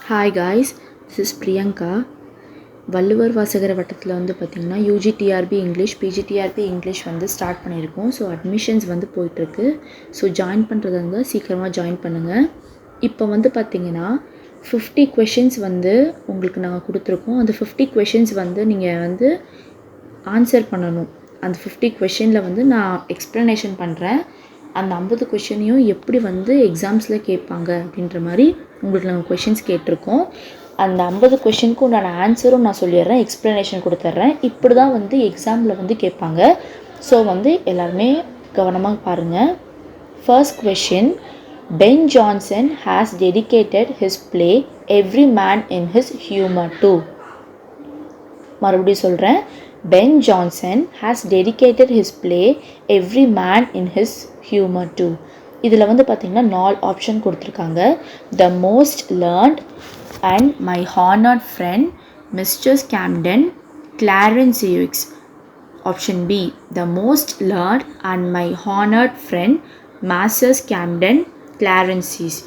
Hi guys, this is Priyanka. Valluvar Vasagar Vattamல வந்து பார்த்தீங்கன்னா UG TRB English PG TRB English வந்து start பண்ணியிருக்கோம். ஸோ அட்மிஷன்ஸ் வந்து போயிட்டுருக்கு. ஸோ ஜாயின் பண்ணுறதா இருந்தால் சீக்கிரமாக ஜாயின் பண்ணுங்கள். இப்போ வந்து பார்த்தீங்கன்னா 50 கொஷின்ஸ் வந்து உங்களுக்கு நாங்கள் கொடுத்துருக்கோம். அந்த 50 கொஷின்ஸ் வந்து நீங்கள் வந்து ஆன்சர் பண்ணணும். அந்த 50 கொஷினில் வந்து நான் எக்ஸ்ப்ளனேஷன் பண்ணுறேன். அந்த 50 கொஷினையும் எப்படி வந்து எக்ஸாம்ஸில் கேட்பாங்க அப்படின்ற மாதிரி உங்களுக்கு நாங்கள் கொஷின்ஸ் கேட்டிருக்கோம். அந்த 50 கொஷினுக்கு உண்டான ஆன்சரும் நான் சொல்லிடுறேன், எக்ஸ்ப்ளனேஷன் கொடுத்துட்றேன். இப்படி தான் வந்து எக்ஸாமில் வந்து கேட்பாங்க. ஸோ வந்து எல்லாருமே கவனமாக பாருங்கள். First question, Ben Jonson has dedicated his play Every Man in His Humour to. மறுபடியும் சொல்கிறேன். Ben Jonson has dedicated his play Every Man in His Humour to. இதில் வந்து பார்த்திங்கன்னா 4 ஆப்ஷன் கொடுத்துருக்காங்க. The Most Learned and My Honored Friend Mr. Camden Clarence Hughes. Option B, The Most Learned and My Honored Friend Masters Camden Clarence Hughes.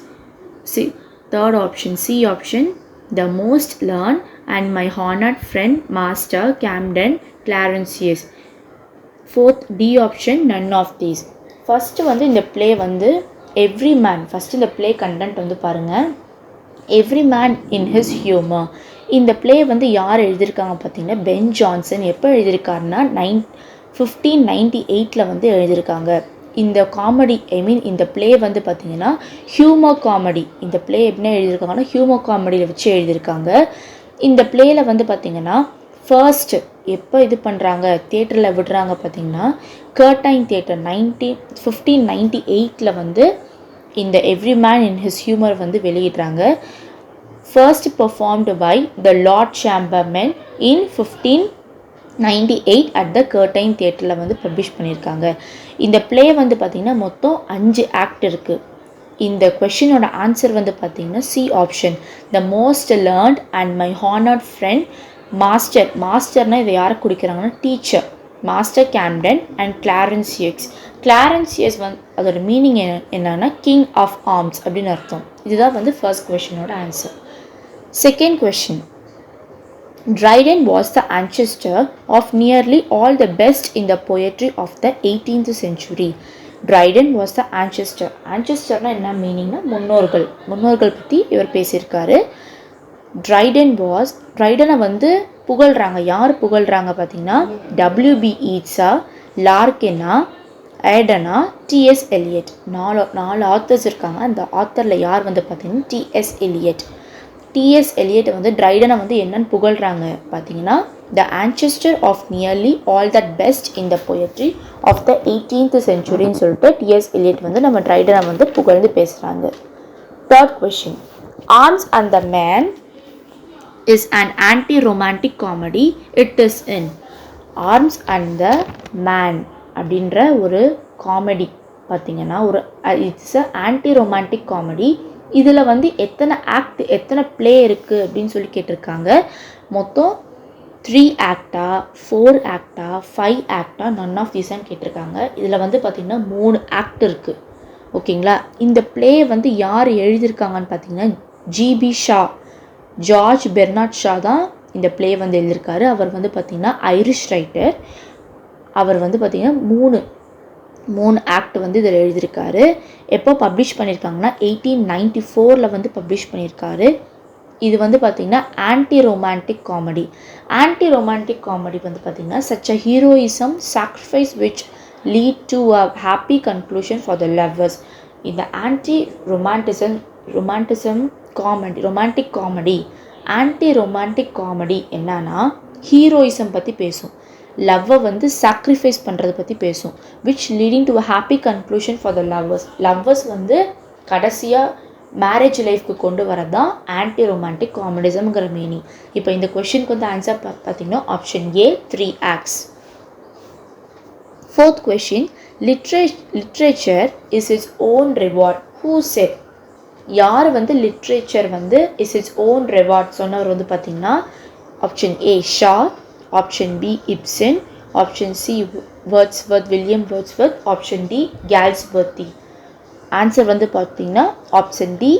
See, third option, C option, The Most Learned and My Honored Friend Master Camden Clarence Hughes. Fourth, D option, none of these. First வந்து இந்த play வந்து Every Man. First இந்த play content வந்து பாருங்கள். Every Man in His Humour. இந்த play வந்து யார் எழுதியிருக்காங்க பார்த்தீங்கன்னா Ben Jonson. எப்போ எழுதியிருக்காருன்னா 1598 வந்து எழுதியிருக்காங்க. இந்த காமெடி இந்த பிளே வந்து பார்த்திங்கன்னா ஹியூமர் காமெடி. இந்த பிளே எப்படின்னா எழுதியிருக்காங்கன்னா ஹியூமர் காமெடியில் வச்சு எழுதியிருக்காங்க. இந்த பிளேயில் வந்து பார்த்திங்கன்னா ஃபர்ஸ்ட் எப்போ இது பண்ணுறாங்க தியேட்டரில் விடுறாங்க பார்த்திங்கன்னா கர்டைன் தியேட்டர் 1598 வந்து இந்த every man in his humour வந்து வெளியிடுறாங்க. First performed by the Lord Chamberlain's men in 1598 at the Curtain தியேட்டரில் வந்து பப்ளிஷ் பண்ணியிருக்காங்க. இந்த பிளே வந்து பார்த்திங்கன்னா மொத்தம் 5 ஆக்ட் இருக்குது. இந்த கொஷினோட ஆன்சர் வந்து பார்த்திங்கன்னா C option, the most learned and my honoured friend master. மாஸ்டர்னால் இதை யாரை குடிக்கிறாங்கன்னா teacher master Camden and Clarenceux. Clarenceux வந்து அதோட மீனிங் என்னன்னா கிங் ஆஃப் ஆர்ம்ஸ் அப்படின்னு அர்த்தம். இதுதான் வந்து ஃபர்ஸ்ட் கொஷினோட answer. Second question, Dryden was the ancestor of nearly all the best in the poetry of the 18th century. Dryden was the ancestor. Ancestorனா என்ன மீனிங்னா முன்னோர்கள். முன்னோர்கள் பற்றி இவர் பேசியிருக்காரு. ட்ரைடனை வந்து புகழ்கிறாங்க. யார் புகழ்கிறாங்க பார்த்தீங்கன்னா W.B.Yeatsா, லார்கினா, ஏடனா, T.S. எலியட். நாலு ஆத்தர்ஸ் இருக்காங்க. அந்த ஆத்தரில் யார் வந்து பார்த்தீங்கன்னா T.S. எலியட். T.S. எலியட் வந்து ட்ரைடனை வந்து என்னன்னு புகழ்கிறாங்க பார்த்தீங்கன்னா the ancestor of nearly all that best in the poetry of the 18th சென்ச்சுரின்னு சொல்லிட்டு T.S. எலியட் வந்து நம்ம ட்ரைடனை வந்து புகழ்ந்து பேசுகிறாங்க. Third question, arms and the man is an anti-romantic comedy. It is in Arms and the Man அப்படின்ற ஒரு காமெடி பார்த்தீங்கன்னா it's a anti romantic comedy. இதில் வந்து எத்தனை ஆக்ட் எத்தனை பிளே இருக்குது அப்படின்னு சொல்லி கேட்டிருக்காங்க. மொத்தம் 3 ஆக்டா 4 ஆக்டா 5 ஆக்டா நன் ஆஃப் தீஸ்ன்னு கேட்டிருக்காங்க. இதில் வந்து பார்த்திங்கன்னா 3 ஆக்ட் இருக்குது. ஓகேங்களா. இந்த பிளே வந்து யார் எழுதியிருக்காங்கன்னு பார்த்தீங்கன்னா GB Shah, George Bernard Shaw தான் இந்த பிளே வந்து எழுதியிருக்காரு. அவர் வந்து பார்த்திங்கன்னா ஐரிஷ் ரைட்டர். அவர் வந்து பார்த்திங்கன்னா 3 ஆக்ட் வந்து இதில் எழுதியிருக்காரு. எப்போ பப்ளிஷ் பண்ணியிருக்காங்கன்னா 1894 வந்து பப்ளிஷ் பண்ணியிருக்காரு. இது வந்து பார்த்திங்கன்னா anti romantic comedy. Anti romantic comedy வந்து பார்த்திங்கன்னா such a heroism sacrifice which lead to a happy conclusion for the lovers. இந்த anti romanticism comedy romantic comedy anti romantic comedy என்னன்னா ஹீரோயிசம் பற்றி பேசும், லவ்வை வந்து சாக்ரிஃபைஸ் பண்ணுறதை பற்றி பேசும். Which leading to a happy conclusion for the lovers வந்து கடைசியாக மேரேஜ் லைஃப்க்கு கொண்டு வரது தான் ஆன்டி ரொமான்டிக் காமெடிசம்ங்கிற மீனிங். இப்போ இந்த கொஷினுக்கு வந்து ஆன்சர் பார்த்தீங்கன்னா option A 3 acts. Fourth question, literature is its own reward. Who set? யார் வந்து லிட்ரேச்சர் வந்து இஸ் இட்ஸ் ஓன் ரிவார்ட் சொன்னவர் வந்து பார்த்திங்கன்னா option A Shaw, option B Ibsen, option C William Wordsworth, option D Galsworthy. Answer வந்து பார்த்திங்கன்னா option D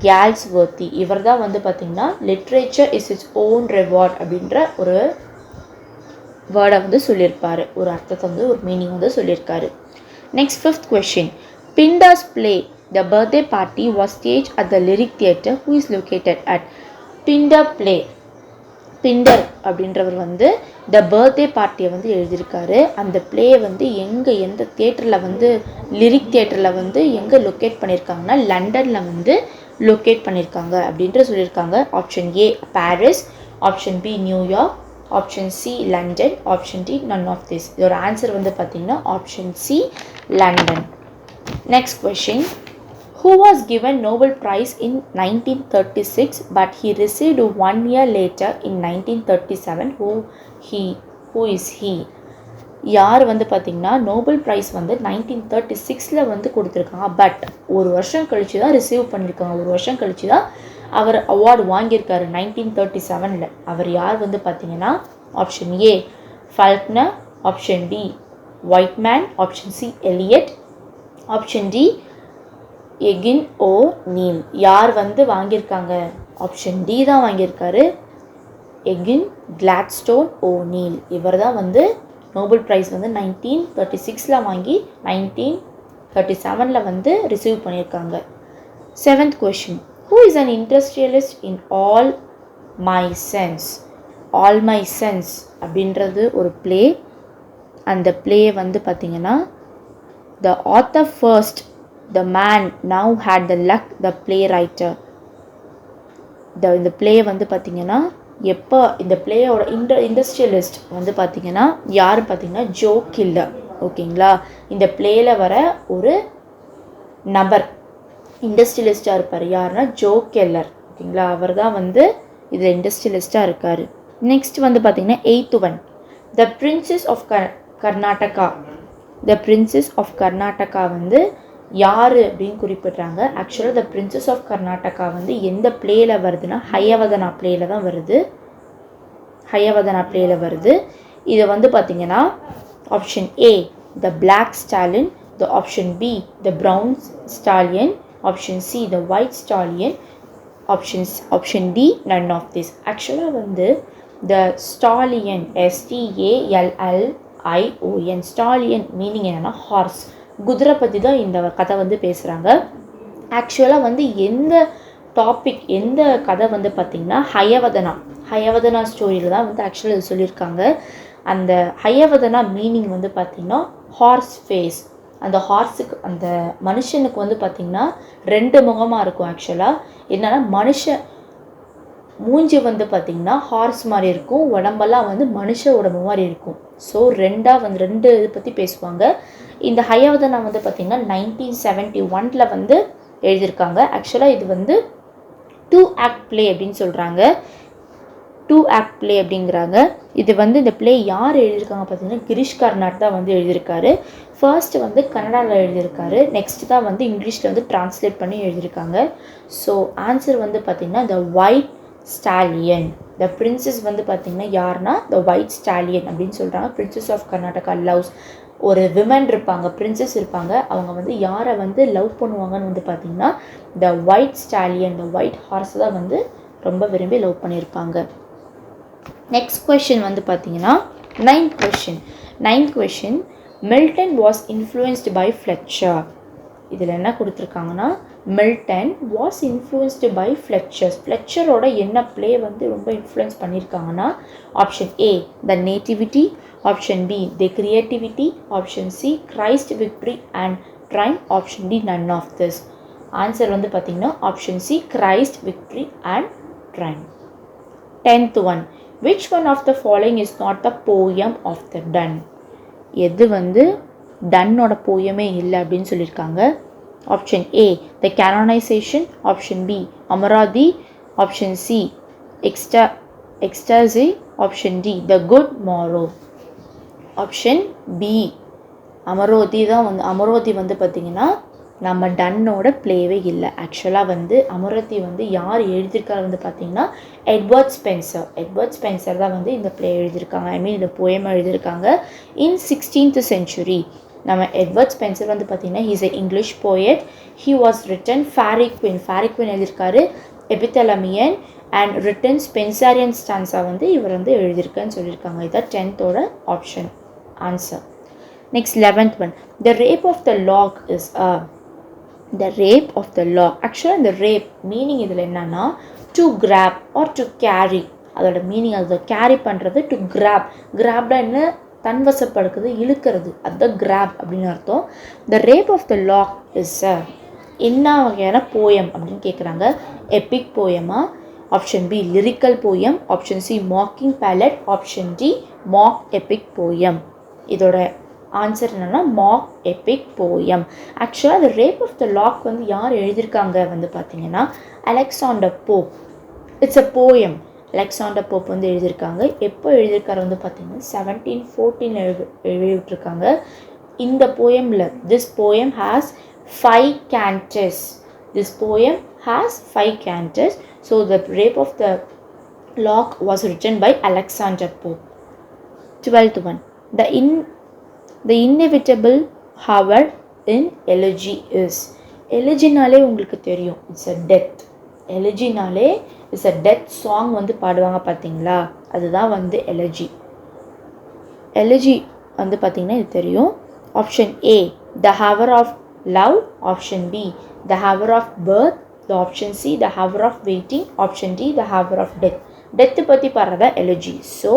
Galsworthy. இவர் தான் வந்து பார்த்திங்கன்னா literature is its own reward அப்படின்ற ஒரு வேர்டை வந்து சொல்லியிருப்பார், ஒரு அர்த்தத்தை வந்து ஒரு மீனிங் வந்து சொல்லியிருக்காரு. Next 5th question. Pindar's play The Birthday Party was staged at the Lyric Theatre who is located at Pindar play. பிண்டர் அப்படின்றவர் வந்து த பர்த்டே பார்ட்டியை வந்து எழுதியிருக்காரு. அந்த பிளேயை வந்து எந்த தியேட்டரில் வந்து லிரிக் தியேட்டரில் வந்து எங்கே லொக்கேட் பண்ணியிருக்காங்கன்னா லண்டனில் வந்து லொக்கேட் பண்ணியிருக்காங்க அப்படின்ற சொல்லியிருக்காங்க. Option a Paris, option b New York, option c London, option D none of this. இதோட ஆன்சர் வந்து பார்த்திங்கன்னா option c London. Next question. Who was given Nobel Prize in 1936 but he received 1 year later in 1937? Who is he? யார் வந்து பார்த்திங்கன்னா Nobel prize வந்து 1936 வந்து கொடுத்துருக்காங்க. But ஒரு வருஷம் கழிச்சு தான் ரிசீவ் பண்ணியிருக்காங்க. ஒரு வருஷம் கழிச்சு தான் அவர் அவார்டு வாங்கியிருக்காரு 1937. அவர் யார் வந்து பார்த்திங்கன்னா option A Faulkner, option B Whitman, option C Eliot, option D Eugene O'Neill. யார் வந்து வாங்கியிருக்காங்க? ஆப்ஷன் டி தான் வாங்கியிருக்காரு, எகின் கிளாட்ஸ்டோன் ஓ நீல். இவர் தான் வந்து நோபல் ப்ரைஸ் வந்து 1936 வாங்கி 1937 வந்து ரிசீவ் பண்ணியிருக்காங்க. 7th question. Who is an industrialist in All My Sense? All My Sense அப்படின்றது ஒரு பிளே. அந்த பிளே வந்து பார்த்திங்கன்னா The author first, the man now had the luck, the playwriter. இந்த பிளே வந்து பார்த்திங்கன்னா எப்போ இந்த பிளேயோட இண்டஸ்ட்ரியலிஸ்ட் வந்து பார்த்திங்கன்னா யார் பார்த்திங்கன்னா ஜோ கில்லர். ஓகேங்களா, இந்த பிளேயில் வர ஒரு நபர் இண்டஸ்ட்ரியலிஸ்டாக இருப்பார். யாருன்னா ஜோ கெல்லர். ஓகேங்களா, அவர் தான் வந்து இதில் இண்டஸ்ட்ரியலிஸ்டாக இருக்கார். நெக்ஸ்ட் வந்து பார்த்திங்கன்னா 8th one. The Princess of Karnataka. The Princess of Karnataka வந்து யார் அப்படின்னு குறிப்பிட்றாங்க. ஆக்சுவலாக த பிரின்சஸ் ஆஃப் கர்நாடகா வந்து எந்த பிளேயில் வருதுன்னா ஹயவதனா பிளேயில் தான் வருது. ஹயவதனா பிளேயில் வருது. இதை வந்து பார்த்திங்கன்னா option A the black stallion, the option B the brown stallion, option C the white stallion, option D none of this. ஆக்சுவலாக வந்து the stallion STALLION stallion meaning என்னென்னா ஹார்ஸ், குதிரை பற்றி தான் இந்த கதை வந்து பேசுகிறாங்க. ஆக்சுவலாக வந்து எந்த டாபிக் எந்த கதை வந்து பார்த்திங்கன்னா ஹயவதனா ஸ்டோரியில் தான் வந்து ஆக்சுவலாக இது சொல்லியிருக்காங்க. அந்த ஹயவதனா மீனிங் வந்து பார்த்திங்கன்னா ஹார்ஸ் ஃபேஸ். அந்த ஹார்ஸுக்கு அந்த மனுஷனுக்கு வந்து பார்த்திங்கன்னா 2 முகமாக இருக்கும். ஆக்சுவலாக என்னென்னா மனுஷன் மூஞ்சி வந்து பார்த்திங்கன்னா ஹார்ஸ் மாதிரி இருக்கும், உடம்பெல்லாம் வந்து மனுஷ உடம்பு மாதிரி இருக்கும். ஸோ 2 இது பற்றி பேசுவாங்க. இந்த ஹயவதனா வந்து பார்த்திங்கன்னா 1971 வந்து எழுதியிருக்காங்க. ஆக்சுவலாக இது வந்து 2 act play அப்படின்னு சொல்கிறாங்க. 2 act play அப்படிங்கிறாங்க. இது வந்து இந்த பிளே யார் எழுதியிருக்காங்க பார்த்திங்கன்னா கிரீஷ் கர்நாட் தான் வந்து எழுதியிருக்காரு. ஃபர்ஸ்ட் வந்து கன்னடாவில் எழுதியிருக்காரு, நெக்ஸ்ட் தான் வந்து இங்கிலீஷில் வந்து டிரான்ஸ்லேட் பண்ணி எழுதியிருக்காங்க. ஸோ ஆன்சர் வந்து பார்த்திங்கன்னா த ஒயிட் ஸ்டாலியன். த பிரின்சஸ் வந்து பார்த்திங்கன்னா யாருன்னா த ஒயிட் ஸ்டாலியன் அப்படின்னு சொல்கிறாங்க. பிரின்சஸ் ஆஃப் கர்நாடகா லவ்ஸ் ஒரு விமன் இருப்பாங்க, பிரின்சஸ் இருப்பாங்க. அவங்க வந்து யாரை வந்து லவ் பண்ணுவாங்கன்னு வந்து பார்த்திங்கன்னா த ஒயிட் ஸ்டாலியன், த ஒயிட் ஹார்ஸ் தான் வந்து ரொம்ப விரும்பி லவ் பண்ணியிருப்பாங்க. நெக்ஸ்ட் கொஷின் வந்து பார்த்திங்கன்னா 9th question. Milton was influenced by Fletcher. இதில் என்ன கொடுத்துருக்காங்கன்னா மில்டன் வாஸ் இன்ஃப்ளூயன்ஸ்டு பை ஃப்ளெச்சரோட என்ன பிளே வந்து ரொம்ப இன்ஃப்ளூயன்ஸ் பண்ணியிருக்காங்கன்னா option A the nativity, option B the creativity, option C Christ victory and triumph, option D none of this. Answer வந்து பார்த்திங்கன்னா option C Christ victory and triumph. 10th one. Which one of the following is not the poem of the Dun? எது வந்து டன்னோட போயமே இல்லை அப்படின்னு சொல்லியிருக்காங்க. Option A the canonization, option B Amoretti, option C ecstasy, option D the good morrow. Option B Amoretti வந்து பார்த்திங்கன்னா நம்ம டன்னோட பிளேவே இல்லை. ஆக்சுவலாக வந்து அமராதி வந்து யார் எழுதியிருக்காரு வந்து பார்த்திங்கன்னா எட்வர்ட் ஸ்பென்சர் தான் வந்து இந்த பிளே எழுதியிருக்காங்க. இந்த போயம் எழுதியிருக்காங்க இன் 16th century. நம்ம எட்வர்ட் ஸ்பென்சர் வந்து பார்த்திங்கன்னா he's a English poet. He was written Faerie Queene எழுதியிருக்காரு. Epithalamion and written Spenserian stanza வந்து இவர் வந்து எழுதியிருக்கேன்னு சொல்லியிருக்காங்க. இதான் 10th option answer. Next 11th one. The rape of the lock is the rape of the lock. ஆக்சுவலாக இந்த rape meaning இதில் என்னன்னா to grab or to carry. அதோட மீனிங் அதை கேரி பண்ணுறது. டு கிராப், கிராப்டா என்ன தன்வசப்படுக்குது, இழுக்கிறது, அதுதான் கிராப் அப்படின்னு அர்த்தம். The rape of the lock is என்ன வகையான போயம் அப்படின்னு கேட்குறாங்க. எபிக் போயமா, option B lyrical poem, option C mocking ballad, option D mock epic poem. இதோட ஆன்சர் என்னென்னா மாக் எபிக் போயம். ஆக்சுவலாக the rape of the lock வந்து யார் எழுதியிருக்காங்க வந்து பார்த்தீங்கன்னா Alexander Pope. It's a poem. Alexander Pope வந்து எழுதியிருக்காங்க. எப்போ எழுதியிருக்காரு வந்து பார்த்தீங்கன்னா 1714 எழுதிவிட்ருக்காங்க. இந்த போயமில் this poem has 5 cantos. This poem has 5 cantos. So the rape of the lock was written by Alexander Pope. 12th one. The inevitable hour in elegy is. எலிஜினாலே உங்களுக்கு தெரியும், இட்ஸ் அ டெத். எலிஜினாலே இட்ஸ் அ டெத் சாங் வந்து பாடுவாங்க பார்த்தீங்களா, அதுதான் வந்து எலிஜி. எலிஜி வந்து பார்த்தீங்கன்னா இது தெரியும். Option A the hour of love, option B the hour of birth, option C the hour of waiting, option D the hour of death. Death பற்றி பாடுறதா elegy. So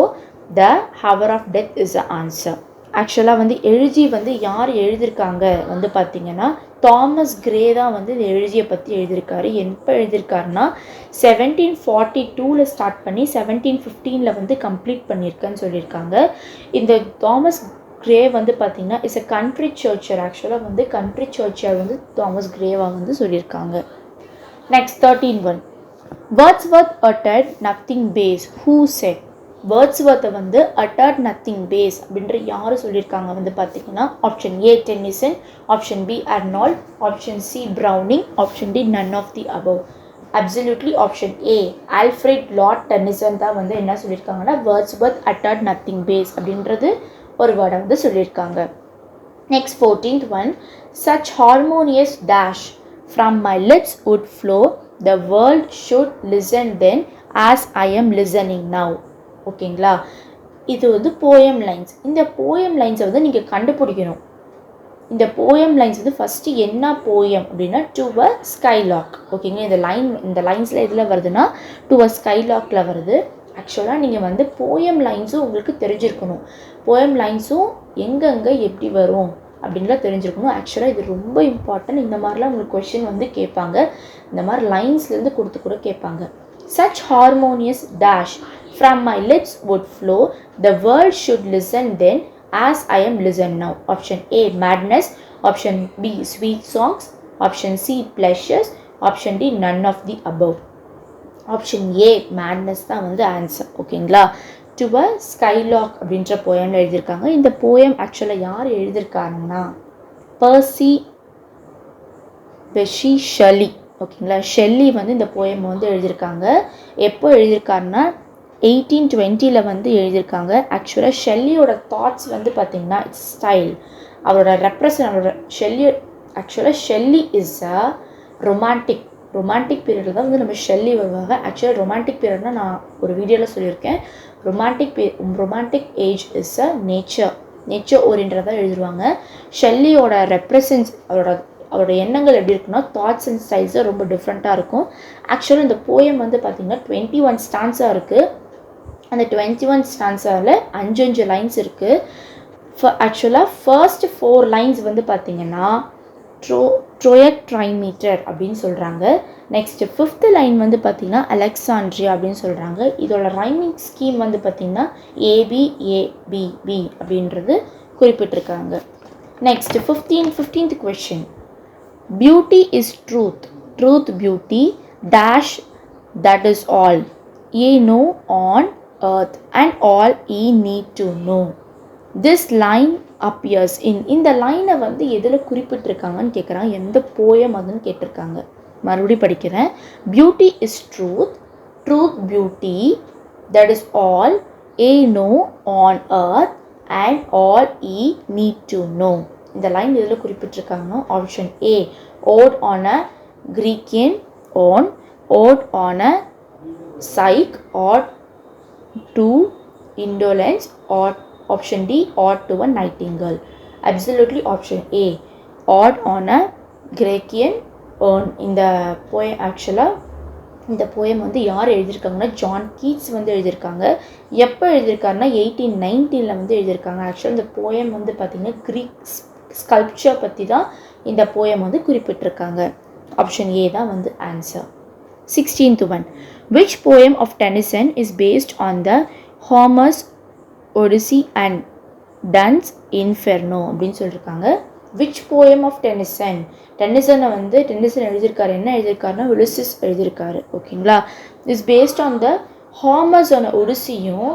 the hour of death is the answer. ஆக்சுவலாக வந்து எழுதி வந்து யார் எழுதியிருக்காங்க வந்து பார்த்திங்கன்னா தாமஸ் கிரே தான் வந்து இந்த எழுதியை பற்றி எழுதியிருக்காரு. எப்போ எழுதியிருக்காருன்னா 1742 ஸ்டார்ட் பண்ணி 1715 வந்து கம்ப்ளீட் பண்ணியிருக்கேன்னு சொல்லியிருக்காங்க. இந்த தாமஸ் கிரே வந்து பார்த்திங்கன்னா இட்ஸ் அ கண்ட்ரி சர்ச்சர். ஆக்சுவலாக வந்து கண்ட்ரி சர்ச்சர் வந்து தாமஸ் கிரேவாக வந்து சொல்லியிருக்காங்க. Next 13th one. Wordsworth uttered nothing base. Who said? வேர்ட்ஸ்வொர்த்தை வந்து uttered nothing base அப்படின்ற யார் சொல்லியிருக்காங்க வந்து பார்த்தீங்கன்னா option a Tennyson, option b Arnold, option c Browning, option D none of the above. Absolutely option a Alfred Lord Tennyson தான் வந்து என்ன சொல்லியிருக்காங்கன்னா வேர்ட்ஸ்வொர்த் uttered nothing base அப்படின்றது ஒரு வேர்டை வந்து சொல்லியிருக்காங்க. Next 14th one. such harmonious dash from my lips would flow, the world should listen then as I am listening now. ஓகேங்களா, இது வந்து போயம் லைன்ஸ். இந்த போயம் லைன்ஸை வந்து நீங்கள் கண்டுபிடிக்கணும். இந்த போயம் லைன்ஸ் வந்து ஃபஸ்ட்டு என்ன போயம் அப்படின்னா டு அ ஸ்கைலாக். ஓகேங்களா, இந்த லைன்ஸில் எதில் வருதுன்னா டு அ ஸ்கைலாக்கில் வருது. ஆக்சுவலாக நீங்கள் வந்து போயம் லைன்ஸும் உங்களுக்கு தெரிஞ்சிருக்கணும். போயம் லைன்ஸும் எங்கெங்கே எப்படி வரும் அப்படின்லாம் தெரிஞ்சிருக்கணும். ஆக்சுவலாக இது ரொம்ப இம்பார்ட்டன்ட். இந்த மாதிரிலாம் உங்களுக்கு கொஷின் வந்து கேட்பாங்க. இந்த மாதிரி லைன்ஸ்லேருந்து கொடுத்து கூட கேட்பாங்க. such harmonious dash from my lips would flow, the world should listen then as I am listen now. Option A madness, option B sweet songs, option C pleasures, option D none of the above. Option A madness தான் வந்து answer. ஓகேங்களா, to a ஸ்கைலாக் அப்படின்ற போயம்ல எழுதியிருக்காங்க. இந்த poem ஆக்சுவலாக யார் எழுதியிருக்காங்கன்னா Bercy Beschi Shelley. ஓகேங்களா, Shelley வந்து இந்த போயம் வந்து எழுதியிருக்காங்க. எப்போ எழுதியிருக்காருன்னா 1820 வந்து எழுதியிருக்காங்க. ஆக்சுவலாக ஷெல்லியோட தாட்ஸ் வந்து பார்த்திங்கன்னா இட்ஸ் ஸ்டைல், அவரோட அவரோட ஆக்சுவலாக ஷெல்லி இஸ் அ ரொமான்டிக் பீரியடில் தான் வந்து நம்ம ஷெல்லி வருவாங்க. ஆக்சுவலாக ரொமான்டிக் பீரியட்னா நான் ஒரு வீடியோவில் சொல்லியிருக்கேன். Romantic age is a nature ஓரியன்டாக எழுதிருவாங்க. ஷெல்லியோட அவரோட எண்ணங்கள் எப்படி இருக்குன்னா தாட்ஸ் அண்ட் ஸ்டைல்ஸை ரொம்ப டிஃப்ரெண்ட்டாக இருக்கும். ஆக்சுவலாக இந்த போயம் வந்து பார்த்திங்கன்னா 21 ஸ்டான்ஸாக இருக்குது. அந்த 21 ஸ்டான்ஸாவில் 5 லைன்ஸ் இருக்குது. ஆக்சுவலாக ஃபர்ஸ்ட் 4 லைன்ஸ் வந்து பார்த்திங்கன்னா ட்ரைமீட்டர் அப்படின்னு சொல்கிறாங்க. நெக்ஸ்ட் 5th லைன் வந்து பார்த்திங்கன்னா அலெக்சாண்ட்ரியா அப்படின்னு சொல்கிறாங்க. இதோட ரைமிங் ஸ்கீம் வந்து பார்த்திங்கன்னா ஏபிஏபிபி அப்படின்றது குறிப்பிட்டிருக்காங்க. Next 15th question. Beauty is truth, beauty, dash, that is all ye know on earth and all ye need to know. This line appears in. இந்த லைனை வந்து எதில் குறிப்பிட்டிருக்காங்கன்னு கேட்குறாங்க. எந்த போயம் அதுன்னு கேட்டிருக்காங்க. மறுபடியும் படிக்கிறேன். Beauty is truth, beauty, that is all ye know on earth and all ye need to know. இந்த லைன் இதில் குறிப்பிட்டிருக்காங்கன்னா option A ode on a Grecian urn, ode on a Psyche, ode to indolence, or option D ode to a nightingale. Absolutely option A ode on a Grecian urn. இந்த poem actually இந்த poem வந்து யார் எழுதியிருக்காங்கன்னா John Keats வந்து எழுதியிருக்காங்க. எப்போ எழுதியிருக்காருன்னா 1819 வந்து எழுதியிருக்காங்க. ஆக்சுவலாக இந்த போயம் வந்து பார்த்திங்கன்னா க்ரீக் ஸ்கல்ப்சர் பற்றி தான் இந்த போயம் வந்து குறிப்பிட்டிருக்காங்க. ஆப்ஷன் ஏ தான் வந்து answer. 16th one. Which poem of Tennyson is based on the Homer's Odyssey and Dante's Inferno அப்படின்னு சொல்லியிருக்காங்க. Which poem of Tennyson? டென்னிசனை வந்து டென்னிசன் எழுதியிருக்காரு, என்ன எழுதியிருக்காருன்னா Ulysses எழுதியிருக்காரு. ஓகேங்களா? இஸ் பேஸ்ட் ஆன் த ஹாமர்ஸோட ஒடிசியும்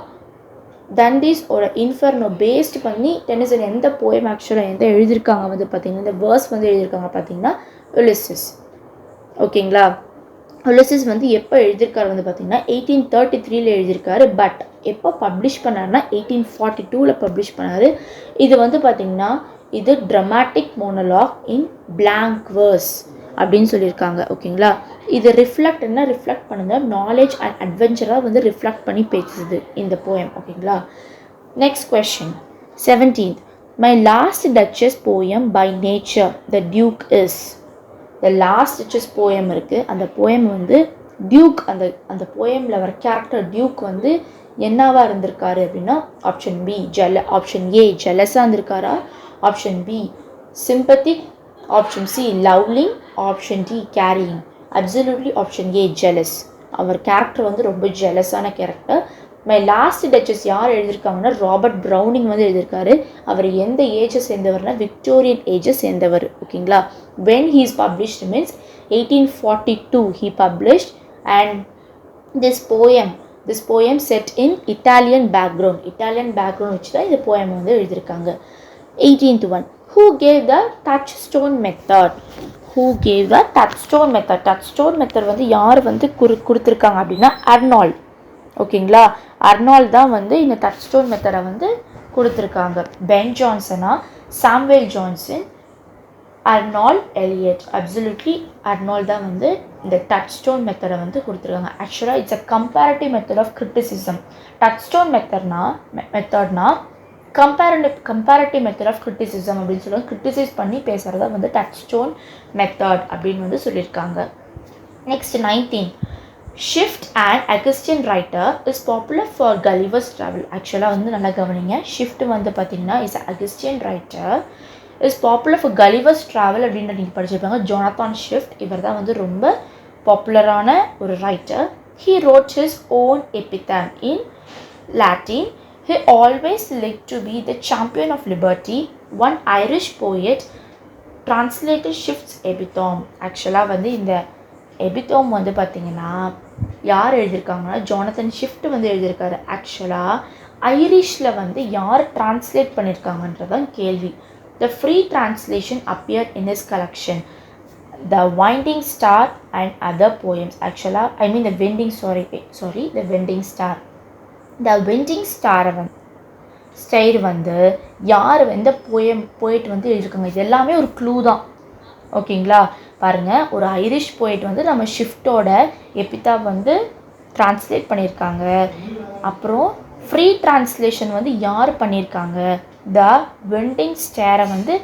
தண்டீஸோட இன்ஃபர்னோ பேஸ்ட் பண்ணி டென்னிசன் எந்த போயம் ஆக்சுவலாக எந்த எழுதியிருக்காங்க வந்து பார்த்தீங்கன்னா இந்த வேர்ஸ் வந்து எழுதியிருக்காங்க பார்த்தீங்கன்னா Ulysses. ஓகேங்களா? Ulysses வந்து எப்போ எழுதியிருக்காரு வந்து பார்த்தீங்கன்னா 1833 எழுதியிருக்காரு. பட் எப்போ பப்ளிஷ் பண்ணாருன்னா 1842 பப்ளிஷ் பண்ணார். இது வந்து பார்த்திங்கன்னா இது ட்ரமாட்டிக் மோனோலாக் இன் பிளாங்க் வேர்ஸ் அப்படின்னு சொல்லியிருக்காங்க. ஓகேங்களா? இது ரிஃப்ளெக்ட் பண்ணுங்க நாலேஜ் அண்ட் அட்வென்ச்சராக வந்து ரிஃப்ளெக்ட் பண்ணி பேசுது இந்த போயம். ஓகேங்களா? Next question 17th. My last duchess poem by nature the duke is. The last duchess poem இருக்குது. அந்த போயம் வந்து டியூக், அந்த போயமில் வர கேரக்டர் டியூக் வந்து என்னவாக இருந்திருக்காரு அப்படின்னா ஆப்ஷன் பி ஆப்ஷன் ஏ ஜெலஸாக இருந்திருக்காரா, option B sympathetic, option C loving, option D carrying. Absolutely option A jealous. அவர் கேரக்டர் வந்து ரொம்ப ஜெலஸான கேரக்டர். மை லாஸ்ட் டச்சஸ் யார் எழுதியிருக்காங்கன்னா ராபர்ட் ப்ரௌனிங் வந்து எழுதியிருக்காரு. அவர் எந்த ஏஜை சேர்ந்தவர்னா விக்டோரியன் ஏஜை சேர்ந்தவர். ஓகேங்களா? when he is published means 1842 he published, and this poem set in Italian background வச்சு தான் இந்த poem வந்து எழுதியிருக்காங்க. 18th one. Who gave the touchstone method? touchstone method வந்து யார் வந்து கொடுத்துருக்காங்க அப்படின்னா அர்னால்ட். ஓகேங்களா? அர்னால்ட் தான் வந்து இந்த டச்ஸ்டோன் மெத்தடை வந்து கொடுத்துருக்காங்க. பென் ஜான்சனா, Samuel Johnson, Arnold Eliot. Absolutely Arnold தான் வந்து இந்த டச்ஸ்டோன் மெத்தடை வந்து கொடுத்துருக்காங்க. ஆக்சுவலாக it's a comparative method of criticism. Touchstone மெத்தட்னா கம்பேரிட்டிவ் மெத்தட் ஆஃப் கிரிட்டிசிசம் அப்படின்னு சொல்லுவாங்க. கிரிட்டிசைஸ் பண்ணி பேசுகிறதா வந்து டச்ஸ்டோன் மெத்தட் அப்படின்னு வந்து சொல்லியிருக்காங்க. Next 19. Shift and Augustine writer is popular for Gulliver's travel. ஆக்சுவலாக வந்து நல்லா கவனிங்க. ஷிஃப்ட் வந்து பார்த்தீங்கன்னா is Augustine writer is popular for Gulliver's travel அப்படின்ற நீங்கள் படிச்சிருப்பாங்க. ஜோனாத்தான் ஷிஃப்ட் இவர் தான் வந்து ரொம்ப பாப்புலரான ஒரு writer. He wrote his own epitaph in Latin. He always liked to be the champion of liberty. One Irish poet translated Swift's epitome. ஆக்சுவலாக வந்து இந்த எபித்தோம் வந்து பார்த்தீங்கன்னா யார் எழுதியிருக்காங்கன்னா ஜோனத்தன் ஷிஃப்ட் வந்து எழுதியிருக்காரு. ஆக்சுவலாக ஐரிஷில் வந்து யார் டிரான்ஸ்லேட் பண்ணியிருக்காங்கன்றதான் கேள்வி. The free translation appear in his collection the winding star and other poems. ஆக்சுவலாக த வெண்டிங் ஸ்டார். த வெண்டிங் ஸ்டைர் வந்து யார் எந்த போயிட் வந்து எழுதியிருக்காங்க. இது எல்லாமே ஒரு க்ளூ தான். ஓகேங்களா? பாருங்கள், ஒரு ஐரிஷ் போயிட் வந்து நம்ம ஷிஃப்டோட எபித்தா வந்து டிரான்ஸ்லேட் பண்ணியிருக்காங்க. அப்புறம் ஃப்ரீ டிரான்ஸ்லேஷன் வந்து யார் பண்ணியிருக்காங்க, த வெண்டிங் ஸ்டேரை வந்து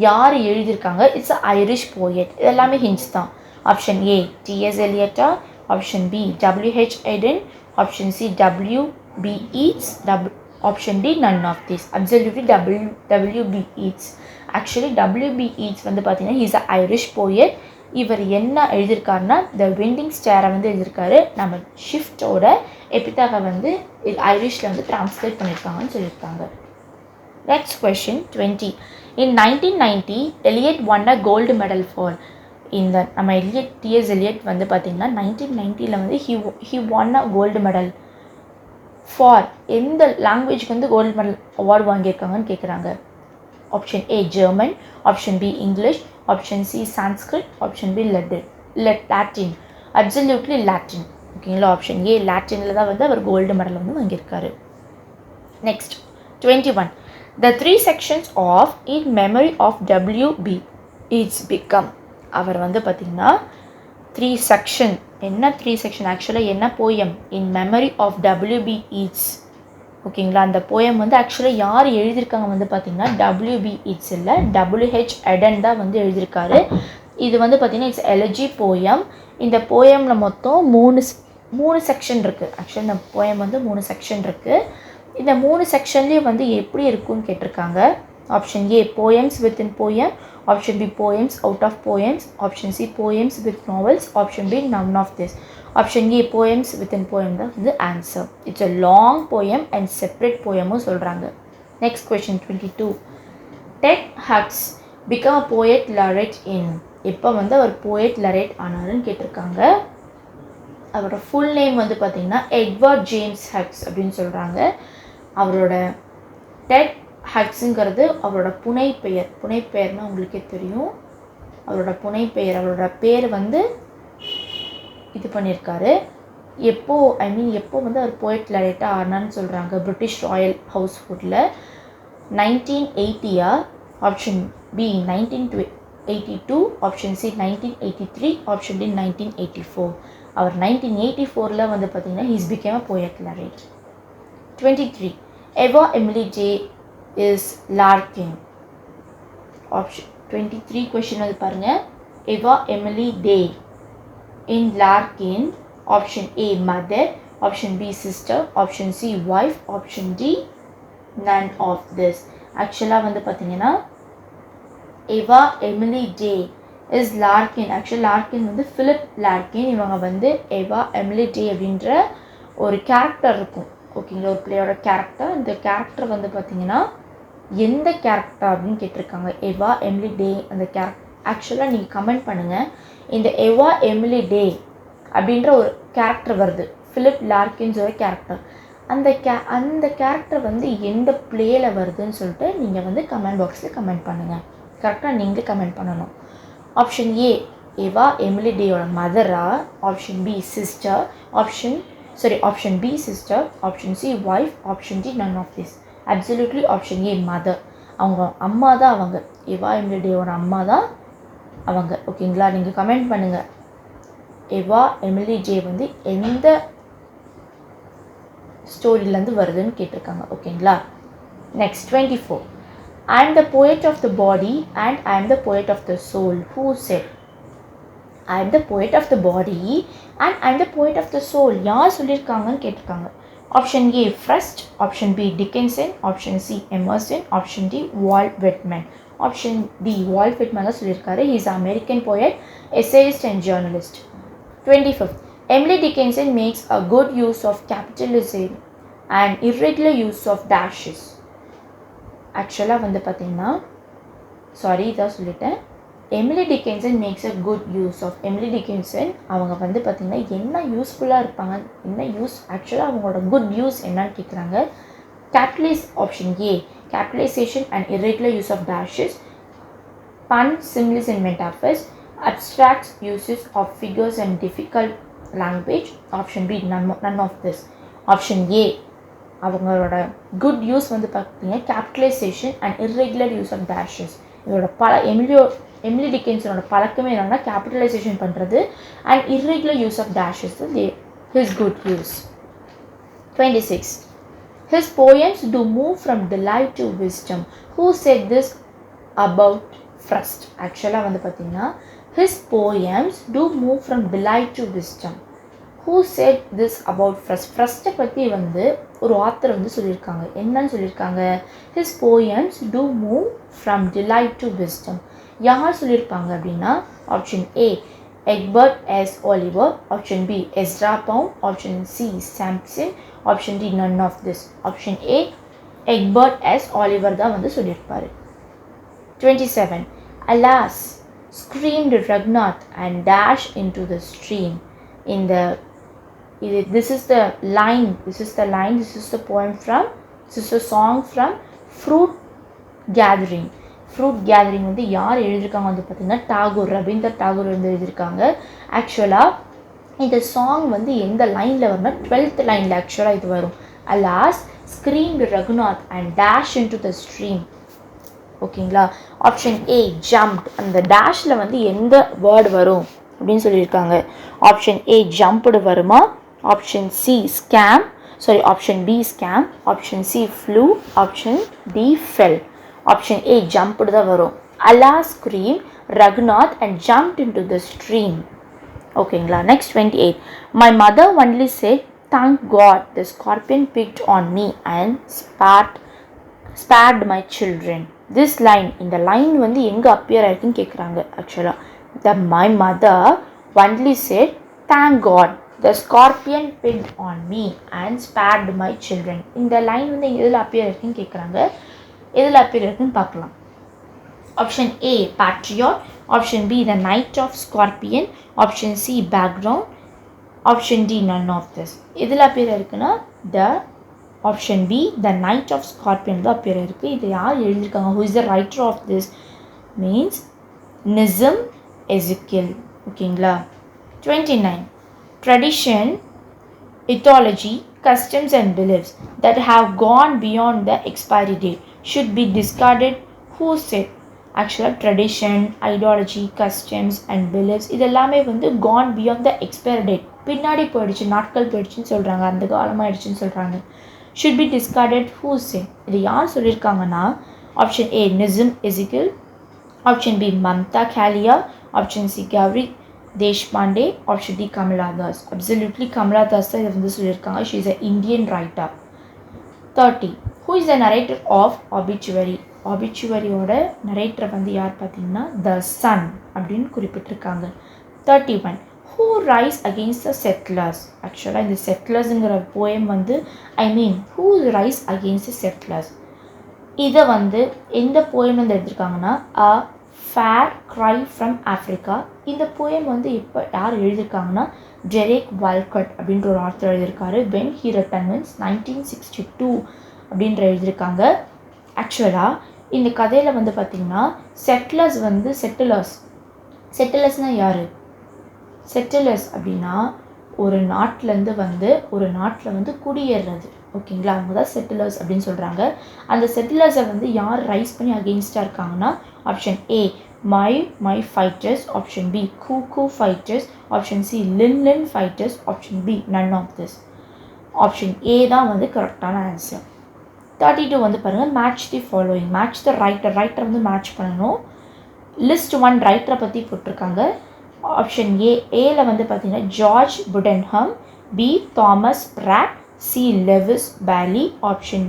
யார் எழுதியிருக்காங்க, இட்ஸ் அ ஐரிஷ் போயட். இது எல்லாமே ஹிண்ட்ஸ் தான். Option A T.S. எலியட்டா, option B W.H. Auden, option C W.B.Yeats, option D none of this. Absolutely W.B.Yeats. Actually W.B.Yeats வந்து பார்த்தீங்கன்னா இஸ் அ ஐரிஷ் போயட். இவர் என்ன எழுதியிருக்காருன்னா த வெண்டிங் ஸ்டேரை வந்து எழுதியிருக்காரு. நம்ம ஷிஃப்டோட எபித்தாவை வந்து ஐரிஷில் வந்து டிரான்ஸ்லேட் பண்ணியிருக்காங்கன்னு சொல்லியிருக்காங்க. Next question 20. In 1990 Eliot won a gold medal for. இந்த நம்ம T.S. எலியட் வந்து பார்த்திங்கன்னா 1990 வந்து he won a gold medal for எந்த லாங்குவேஜ்க்கு வந்து கோல்டு மெடல் அவார்டு வாங்கியிருக்காங்கன்னு கேட்குறாங்க. Option a German, option b English, option c Sanskrit, option b Latin. Absolutely Latin. ஓகேங்களா? ஆப்ஷன் ஏ லாட்டினில் தான் வந்து அவர் கோல்டு மெடல் வந்து வாங்கியிருக்காரு. Next 21. The 3 sections of In Memory of W.B.Yeats become. அவர் வந்து பார்த்திங்கன்னா 3 செக்ஷன். என்ன 3 செக்ஷன்? ஆக்சுவலாக என்ன poem? In Memory of W.B.Yeats. ஓகேங்களா? அந்த போயம் வந்து ஆக்சுவலாக யார் எழுதியிருக்காங்க வந்து பார்த்திங்கன்னா W.B.Yeats இல்லை, W.H. Eden தான் வந்து எழுதியிருக்காரு. இது வந்து பார்த்திங்கன்னா இட்ஸ் எலஜி போயம். இந்த போயமில் மொத்தம் மூணு செக்ஷன் இருக்குது. ஆக்சுவலாக இந்த போயம் வந்து 3 செக்ஷன் இருக்குது. இந்த 3 செக்ஷன்லேயும் வந்து எப்படி இருக்குன்னு கேட்டிருக்காங்க. Option A poems within poem, option B poems out of poems, option C poems with novels, option B none of this. Option A poems within poem தான் வந்து answer. It's a long poem and separate போயமும் சொல்கிறாங்க. Next question 22. Ted Hughes become a poet laureate in. எப்போ வந்து அவர் poet லரெட் ஆனாருன்னு கேட்டிருக்காங்க. அவரோட full name வந்து பார்த்திங்கன்னா எட்வர்ட் ஜேம்ஸ் ஹக்ஸ் அப்படின்னு சொல்கிறாங்க. அவரோட டெட் ஹக்ஸுங்கிறது அவரோட புனைப்பெயர்னால் உங்களுக்கே தெரியும். அவரோட புனைப்பெயர், அவரோட பேர் வந்து இது பண்ணியிருக்காரு. எப்போ வந்து அவர் போயட் லரெட்டாக ஆனான்னு சொல்கிறாங்க. பிரிட்டிஷ் ராயல் ஹவுஸ்ஹுட்டில் 1980. Option B 1982, option C 1983, option D 1984. அவர் 1984 வந்து பார்த்திங்கன்னா he's became a poet laureate. 23. Eva Emily J is Larkin. Option 23 question வந்து பாருங்க. Eva Emily Day in Larkin. Option A mother, option B sister, option C wife, option D none of this. ஆக்சுவலாக வந்து பார்த்தீங்கன்னா Eva Emily Day is Larkin. ஆக்சுவலாக Larkin வந்து flip Larkin. இவங்க வந்து Eva Emily Day அப்படின்ற ஒரு கேரக்டர் இருக்கும். ஓகேங்களா? ஒரு பிளேயோட கேரக்டர். இந்த கேரக்டர் வந்து பார்த்திங்கன்னா எந்த கேரக்டர் அப்படின்னு கேட்டிருக்காங்க. எவா எமிலி டே அந்த கேரக்டர். ஆக்சுவலாக நீங்கள் கமெண்ட் பண்ணுங்கள். இந்த எவா எமிலி டே அப்படின்ற ஒரு கேரக்டர் வருது, ஃபிலிப் லார்கின்ஸோட கேரக்டர். அந்த கேரக்டர் வந்து எந்த பிளேயில் வருதுன்னு சொல்லிட்டு நீங்கள் வந்து கமெண்ட் பாக்ஸில் கமெண்ட் பண்ணுங்கள். கரெக்டாக நீங்களே கமெண்ட் பண்ணணும். ஆப்ஷன் ஏ எவா எமிலி டேயோட மதரா, option B sister, option B sister, option C wife, option D none of this. Absolutely option A mother. அவங்க அம்மா தான் அவங்க. எவா எமிலி டேயோட அம்மா தான் அவங்க. ஓகேங்களா? நீங்கள் கமெண்ட் பண்ணுங்கள். எவா எமிலி ஜே வந்து எந்த ஸ்டோரியிலேருந்து வருதுன்னு கேட்டிருக்காங்க. ஓகேங்களா? Next 24. I am the poet of the body and I am the poet of the soul. Who said? I am the poet of the body and I am the poet of the soul. யார் சொல்லியிருக்காங்கன்னு கேட்டிருக்காங்க. Option A Frost, option B Dickinson, option C Emerson, option D Walt Whitman. Option D Walt Whitman தான் சொல்லியிருக்காரு. He is American poet, essayist and journalist. 25. Emily Dickinson makes a good use of capitalism and irregular use of dashes. ஆக்சுவலாக வந்து பார்த்திங்கன்னா இதான் சொல்லிட்டேன். Emily Dickinson makes a good use of. Emily Dickinson அவங்க வந்து பார்த்திங்கன்னா என்ன யூஸ்ஃபுல்லாக இருப்பாங்க, என்ன யூஸ் ஆக்சுவலாக அவங்களோட குட் யூஸ் என்னன்னு கேட்குறாங்க. Option a capitalisation and irregular use of dashes, pun, similes and metaphors, abstract uses of figures and difficult language. Option B none of this. Option a அவங்களோட குட் யூஸ் வந்து பார்த்தீங்கன்னா capitalisation and irregular use of dashes. இதோட Emily டிக்கின்சனோட பழக்கமே என்னன்னா capitalisation பண்ணுறது and irregular use of dashes his good use. 26. His poems do move from delight to wisdom. Who said this about Frust? ஆக்சுவலாக வந்து பார்த்தீங்கன்னா his poems do move from delight to wisdom. Who said this about Frust? Frust பற்றி வந்து ஒரு author வந்து சொல்லியிருக்காங்க. என்னன்னு சொல்லியிருக்காங்க? his poems do move from delight to wisdom. யார் சொல்லியிருப்பாங்க அப்படின்னா option a Egbert S Oliver, option b Ezra Pound, option c Samson, option D none of this. Option a Egbert S Oliver தான் வந்து சொல்லியிருப்பாரு. 27. Alas, screamed Raghunath and dashed into the stream. This is the song from Fruit Gathering. Fruit gathering வந்து யார் எழுதியிருக்காங்க வந்து பார்த்திங்கன்னா டாகூர், ரவீந்தர் டாகூர் வந்து எழுதியிருக்காங்க. ஆக்சுவலாக இந்த சாங் வந்து எந்த லைனில் வரும்னா 12th லைனில் ஆக்சுவலாக இது வரும். Alas, screamed Raghunath and dashed into the stream. ஓகேங்களா. Option A jumped. அந்த டேஷில் வந்து எந்த வேர்டு வரும் அப்படின்னு சொல்லியிருக்காங்க. ஆப்ஷன் ஏ ஜம்ப்டு வருமா, option C scream, option B scream, option C flew, option D fell. Option A jumped தான் வரும். Alas scream Raghunath and jumped into the stream. ஓகேங்களா. Next 28. My mother only said thank God the scorpion picked on me and spared my children. This line, இந்த line வந்து எங்கே appear ஆயிருக்குன்னு கேட்குறாங்க. ஆக்சுவலாக my mother only said thank God the scorpion picked on me and spared my children. இந்த line வந்து எதில் appear இருக்குன்னு கேட்குறாங்க. எதில் அப்பியர் இருக்குன்னு பார்க்கலாம். Option A patriot, option B the night of scorpion, option C background, option D none of this. எதில் appear இருக்குன்னா option B the night of scorpion தான் அப்பியர் இருக்குது. இது யார் எழுதியிருக்காங்க? Who is the writer of this means Nissim எசிக்கில். ஓகேங்களா. 29. Tradition, ethology, customs and beliefs that have gone beyond the expiry date should be discarded. Who said? ஆக்சுவலாக tradition, ideology, customs and beliefs இதெல்லாமே வந்து gone beyond the expiry date, பின்னாடி போயிடுச்சு, நாட்கள் போயிடுச்சுன்னு சொல்கிறாங்க, அந்த காலமாகிடுச்சுன்னு சொல்கிறாங்க. Should be discarded. Who said? இது யார் சொல்லியிருக்காங்கன்னா option A Nissim Ezekiel, option B Mamta Kalia, option C Gauri Deshpande, option D Kamala Das. Absolutely Kamala Das தான் இதை வந்து சொல்லியிருக்காங்க. She is a Indian writer. 30. Who is the narrator of obituary? ஆபிச்சுவரியோட நரேட்டர் வந்து யார் பார்த்தீங்கன்னா த சன் அப்படின்னு குறிப்பிட்டிருக்காங்க. 31. Who rise against the settlers? ஆக்சுவலாக இந்த செட்லர்ஸுங்கிற போயம் வந்து who rise against the settlers, இதை வந்து எந்த போயம் வந்து எடுத்திருக்காங்கன்னா a far cry from Africa. இந்த போயம் வந்து இப்போ யார் எழுதியிருக்காங்கன்னா டெரெக் வால்கட் அப்படின்ற ஒரு ஆர்த்தர் எழுதியிருக்காரு. வென் ஹி ரிட்டன் மீன்ஸ் 1962 அப்படின்ற எழுதியிருக்காங்க. ஆக்சுவலாக இந்த கதையில் வந்து பார்த்திங்கன்னா செட்டிலர்ஸ் வந்து செட்டிலர்ஸ்னால் யார்? செட்டிலர்ஸ் அப்படின்னா ஒரு நாட்டிலேருந்து வந்து ஒரு நாட்டில் வந்து குடியேறது. ஓகேங்களா. அவங்க தான் செட்டிலர்ஸ் அப்படின்னு சொல்கிறாங்க. அந்த செட்டிலர்ஸை வந்து யார் ரைஸ் பண்ணி அகெயின்ஸ்டாக இருக்காங்கன்னா option A Mau fighters, option B கூ ஃபைட்டர்ஸ், ஆப்ஷன் சி லின் fighters, option B none of this. Option A தான் வந்து கரெக்டான ஆன்சர். 32 வந்து பாருங்கள், match the following. Match the writer வந்து மேட்ச் பண்ணணும். லிஸ்ட் 1 ரைட்டரை பற்றி போட்டிருக்காங்க. ஆப்ஷன் ஏல வந்து பார்த்தீங்கன்னா George Puttenham, B Thomas Sprat, C Lewis Bayly, option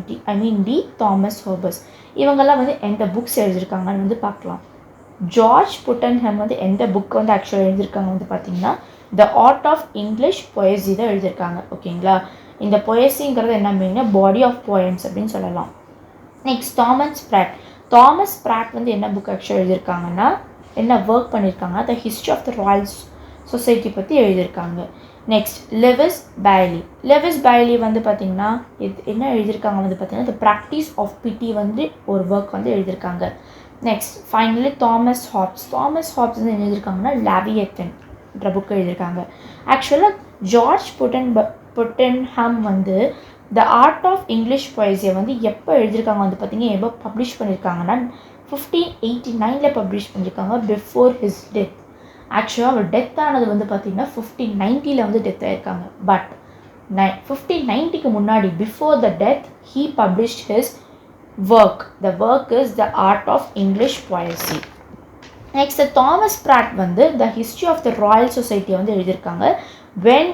D Thomas Hobbes. இவங்கெல்லாம் வந்து எந்த புக்ஸ் எழுதியிருக்காங்கன்னு வந்து பார்க்கலாம். ஜார்ஜ் புட்டன்ஹம் வந்து எந்த புக் வந்து ஆக்சுவலாக எழுதியிருக்காங்க வந்து பார்த்தீங்கன்னா த ஆர்ட் ஆஃப் இங்கிலீஷ் பொயசி தான் எழுதியிருக்காங்க. ஓகேங்களா. இந்த பொயசிங்கிறது என்ன மீனிங்னா பாடி ஆஃப் போயம்ஸ் அப்படின்னு சொல்லலாம். நெக்ஸ்ட் தாமஸ் பிராட் வந்து என்ன புக் ஆக்சுவலாக எழுதியிருக்காங்கன்னா என்ன ஒர்க் பண்ணியிருக்காங்கன்னா the history of the Royal Society பற்றி எழுதியிருக்காங்க. நெக்ஸ்ட் லெவிஸ் பேலி வந்து பார்த்திங்கன்னா என்ன எழுதியிருக்காங்க வந்து பார்த்திங்கன்னா த ப்ராக்டிஸ் ஆஃப் பிட்டி வந்து ஒரு ஒர்க் வந்து எழுதியிருக்காங்க. நெக்ஸ்ட் ஃபைனலி தாமஸ் ஹாப்ஸ் வந்து என்ன எழுதியிருக்காங்கன்னா லேவியத்தன்ன்ற புக் எழுதியிருக்காங்க. ஆக்சுவலாக ஜார்ஜ் புட்டன்ஹம் வந்து த ஆர்ட் ஆஃப் இங்கிலீஷ் பொயசியை வந்து எப்போ எழுதியிருக்காங்க வந்து பார்த்திங்கன்னா எப்போ பப்ளிஷ் பண்ணியிருக்காங்கன்னா 1589 பப்ளிஷ் பண்ணியிருக்காங்க, பிஃபோர் ஹிஸ் டெத். ஆக்சுவலாக அவர் டெத் ஆனது வந்து பார்த்திங்கன்னா 1590 வந்து டெத் ஆகிருக்காங்க. பட் 1590க்கு முன்னாடி before the death he published his work. The work is the art of English poesy. Next Thomas Sprat வந்து the history of the royal சொசைட்டியை வந்து எழுதியிருக்காங்க. When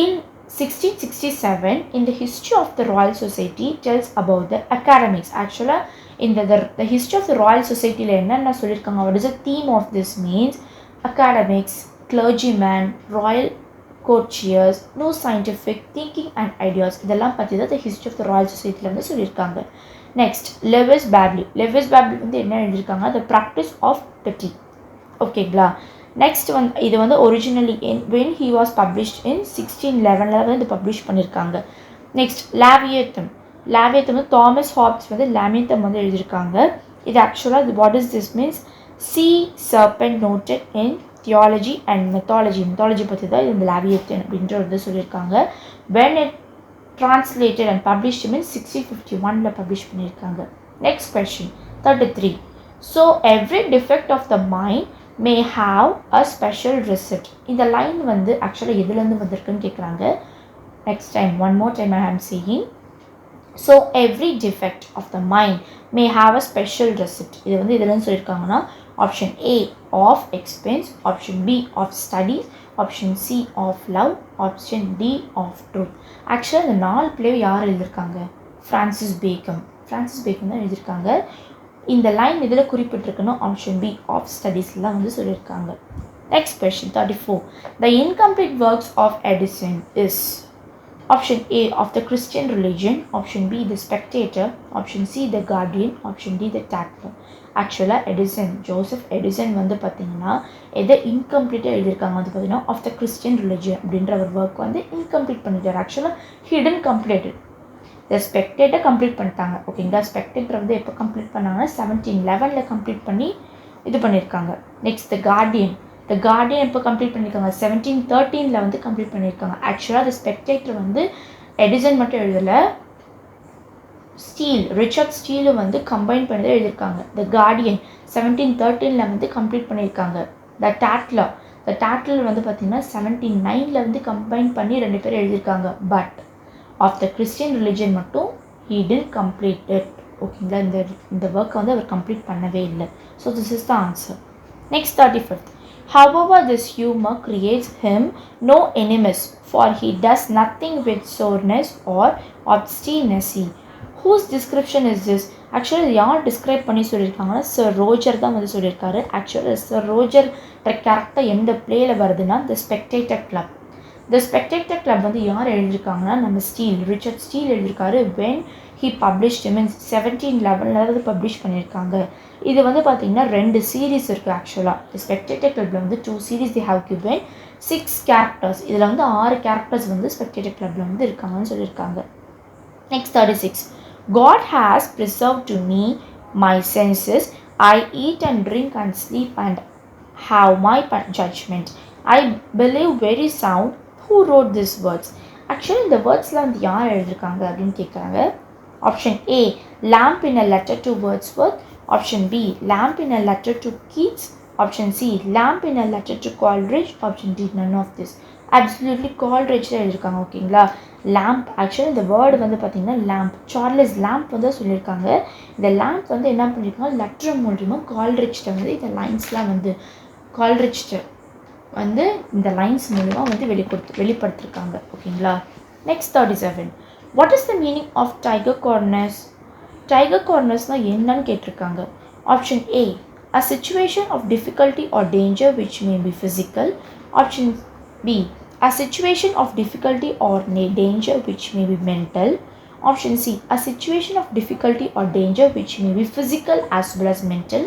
in 1667 in the history of the Royal Society tells about the academics. Actually in the history of the Royal Society la enna sollirukanga, what is the theme of this means academics, clergymen, royal courtiers, no scientific thinking and ideas. இதெல்லா பத்தி தான் the history of the Royal Society ல வந்து சொல்லிருக்காங்க. Next Lewis பேப்லி வந்து என்ன எழுதிருக்காங்க the practice of petty. ஓகேங்களா. நெக்ஸ்ட் வந்து இது வந்து originally when he was published இன் 1611 வந்து பப்ளிஷ் பண்ணியிருக்காங்க. நெக்ஸ்ட் லேவியத்தம் வந்து தாமஸ் ஹாப்ஸ் வந்து லேமியத்தம் வந்து எழுதியிருக்காங்க. இது ஆக்சுவலாக what is this means sea serpent noted in theology and mythology பற்றி தான் இந்த லேவியத்தன் அப்படின்ற வந்து சொல்லியிருக்காங்க. When it translated and published in 1651 publish பண்ணியிருக்காங்க. Next question 33. So every defect of the mind may have a special receipt. இந்த line வந்து ஆக்சுவலாக எதுலேருந்து வந்திருக்குன்னு கேட்குறாங்க. Next time, one more time I am saying. So every defect of the mind may have a special receipt. இது வந்து எதுலன்னு சொல்லியிருக்காங்கன்னா option A of expense, option B of studies, option C of love, option D of truth. ஆக்சுவலாக இந்த 4 play யார் எழுதியிருக்காங்க? Francis Beckham தான் எழுதியிருக்காங்க. இந்த லைன் இதில் குறிப்பிட்டிருக்குன்னா ஆப்ஷன் B of studiesல தான் வந்து சொல்லியிருக்காங்க. Next question 34. The incomplete works of Edison is option A of the Christian religion, option B the Spectator, option C the Guardian, option D the Tatler. ஆக்சுவலாக Joseph Edison வந்து பார்த்திங்கன்னா எதை இன்கம்ப்ளீட்டாக எழுதியிருக்காங்க வந்து பார்த்திங்கன்னா ஆஃப் த கிறிஸ்டியன் ரிலிஜன் அப்படின்ற ஒரு work வந்து இன்கம்ப்ளீட் பண்ணிட்டார். ஆக்சுவலாக ஹிடன் கம்ப்ளீட்டட். த ஸ்பெக்டேட்டர் கம்ப்ளீட் பண்ணிட்டாங்க. ஓகேங்களா, ஸ்பெக்டேட்டர் வந்து எப்போ கம்ப்ளீட் பண்ணாங்கன்னா 1711 கம்ப்ளீட் பண்ணி இது பண்ணியிருக்காங்க. நெக்ஸ்ட் த கார்டியன் எப்போ கம்ப்ளீட் பண்ணியிருக்காங்க? 1713 வந்து கம்ப்ளீட் பண்ணியிருக்காங்க. ஆக்சுவலாக த ஸ்பெக்டேட்டர் வந்து எடிசன் மட்டும் எழுதலை, ரிச்சர்ட் ஸ்டீலும் வந்து கம்பைன் பண்ணி தான் எழுதியிருக்காங்க. த கார்டியன் 1713 வந்து கம்ப்ளீட் பண்ணியிருக்காங்க. த டேட்லர் வந்து பார்த்திங்கன்னா 1709 வந்து கம்பைன் பண்ணி 2 பேர் எழுதியிருக்காங்க. But of the Christian religion மட்டும் ஹீ டிட் கம்ப்ளீட்டட். ஓகேங்களா, இந்த ஒர்க்கை வந்து அவர் கம்ப்ளீட் பண்ணவே இல்லை. So this is the answer. Next 35. However, this humor creates him no enemies, for he does nothing with soreness or obstinacy. Whose description is this? ஆக்சுவலாக யார் டிஸ்கிரைப் பண்ணி சொல்லியிருக்காங்கன்னா சர் ரோஜர் தான் வந்து சொல்லியிருக்காரு. ஆக்சுவலாக சர் ரோஜர் கேரக்டர் எந்த பிளேயில் வருதுன்னா த ஸ்பெக்டேட்டர் கிளப். த ஸ்பெக்டேட்டர் கிளப் வந்து யார் எழுதியிருக்காங்கன்னா நம்ம ரிச்சர்ட் ஸ்டீல் எழுதியிருக்காரு. When he published means 1711 publish பண்ணியிருக்காங்க. இது வந்து பார்த்திங்கன்னா 2 சீரீஸ் இருக்குது. ஆக்சுவலாக ஸ்பெக்டேட்டர் கிளப்பில் வந்து 2 series the have given 6 characters. இதில் வந்து 6 கேரக்டர்ஸ் வந்து ஸ்பெக்டேட்டர் கிளப்பில் வந்து இருக்காங்கன்னு சொல்லியிருக்காங்க. Next 36. God has preserved to me my senses. I eat and drink and sleep and have my judgment. I believe very sound. Who wrote these words? Actually இந்த வேர்ட்ஸ்லாம் வந்து யார் எழுதியிருக்காங்க அப்படின்னு கேட்குறாங்க. Option A lamp in a letter to Wordsworth, option B lamp in a letter to Keats, option C lamp in a letter to Coleridge, option D none of this. Absolutely Coleridge தான் எழுதியிருக்காங்க. ஓகேங்களா, lamp actually இந்த word வந்து பார்த்திங்கன்னா lamp, Charles lamp வந்து சொல்லியிருக்காங்க. இந்த lamp வந்து என்ன பண்ணியிருக்காங்க, லெட்டர் மூலிமா கால்ரிட்ஜ்ட்ட வந்து இந்த லைன்ஸ்லாம் வந்து கால்ரிட்ஜ்ட்ட வந்து இந்த லைன்ஸ் மூலிமா வந்து வெளிப்படுத்திருக்காங்க. ஓகேங்களா. Next 37. What is the meaning of tiger கார்னர்ஸ்னால் என்னன்னு கேட்டிருக்காங்க. Option A a situation of difficulty or danger which may be physical, option B a situation of difficulty or danger which may be mental, option C a situation of difficulty or danger which may be physical as well as mental,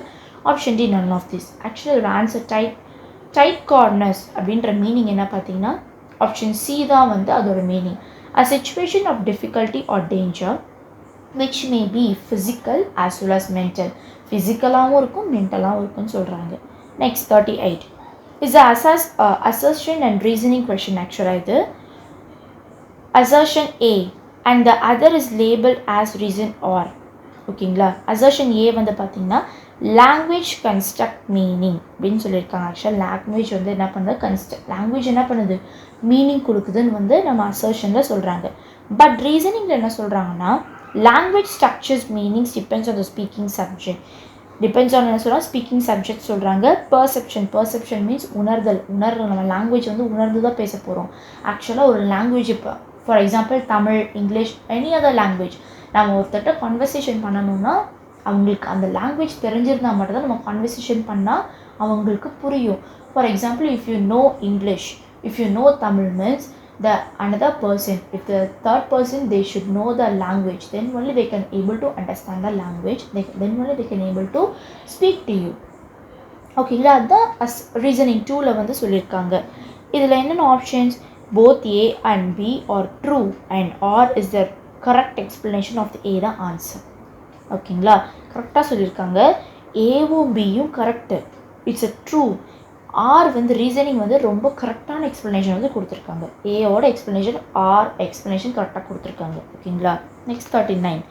option D none of this. Actually answer tight corners அப்படின்ற meaning என்ன பார்த்தீங்கன்னா option C தான் வந்து அதோட meaning. a situation of difficulty or danger which may be physical as well as mental. ஃபிசிக்கலாகவும் இருக்கும் மென்டலாகவும் இருக்கும்னு சொல்கிறாங்க. Next 38. is a assertion and reasoning question. Actually இது assertion A and the other is labeled as reason or. ஓகேங்களா, assertion A வந்து பார்த்திங்கன்னா language construct meaning அப்படின்னு சொல்லியிருக்காங்க. ஆக்சுவலாக லாங்குவேஜ் வந்து என்ன பண்ணுது, லாங்குவேஜ் என்ன பண்ணுது, மீனிங் கொடுக்குதுன்னு வந்து நம்ம அசர்ஷனில் சொல்கிறாங்க. பட் ரீசனிங்கில் என்ன சொல்கிறாங்கன்னா language structures meanings depends on the speaking subject. Depends on என்ன சொல்கிறாங்க, ஸ்பீக்கிங் சப்ஜெக்ட் சொல்கிறாங்க. பர்செப்ஷன் மீன்ஸ் உணர்தல். நம்ம லாங்குவேஜ் வந்து உணர்ந்து தான் பேச போகிறோம். ஆக்சுவலாக ஒரு லாங்குவேஜ் இப்போ for example Tamil, English, any other language நம்ம ஒருத்தட்ட கான்வர்சேஷன் பண்ணணும்னா அவங்களுக்கு அந்த லாங்குவேஜ் தெரிஞ்சிருந்தால் மட்டும்தான் நம்ம கான்வர்சேஷன் பண்ணால் அவங்களுக்கு புரியும். For example if you know English, if you know Tamil means the another person, if the third person they should know the language, then only they can able to understand the language, then only they can able to speak to you. ஓகேங்களா, அதுதான் reasoning 2ல வந்து சொல்லியிருக்காங்க. இதில் என்னென்ன options, both A and B are true and R is the correct explanation of the A தான் answer. ஓகேங்களா, கரெக்டாக சொல்லியிருக்காங்க. ஏவும் பியும் correct, it's a true. R வந்து ரீசனிங் வந்து ரொம்ப கரெக்டான எக்ஸ்ப்ளனேஷன் வந்து கொடுத்துருக்காங்க. ஏயோட எக்ஸ்ப்ளனேஷன் ஆர் எக்ஸ்ப்ளனேஷன் கரெக்டாக கொடுத்துருக்காங்க. ஓகேங்களா. Next 39.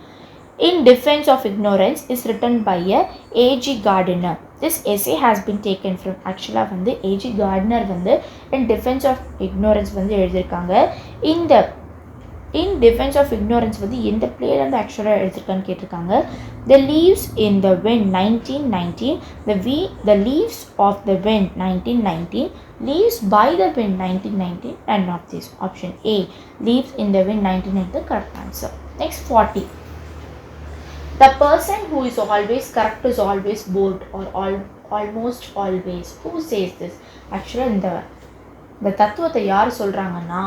In Defense of Ignorance is written by a A.G. Gardiner. This essay has been taken from actually வந்து A.G. Gardiner வந்து In Defense of Ignorance வந்து எழுதியிருக்காங்க. In Defense of Ignorance வந்து எந்த பிளேலேருந்து ஆக்சுவலாக எழுதியிருக்கான்னு கேட்டிருக்காங்க. The Leaves in the Wind 1919, The Leaves of the Wind 1919, Leaves by the Wind 1919 and not this. Option A, Leaves in the Wind 1919 the correct answer. Next 40. The person who is always correct is always bored or almost always. Who says this? Actually இந்த தத்துவத்தை யார் சொல்கிறாங்கன்னா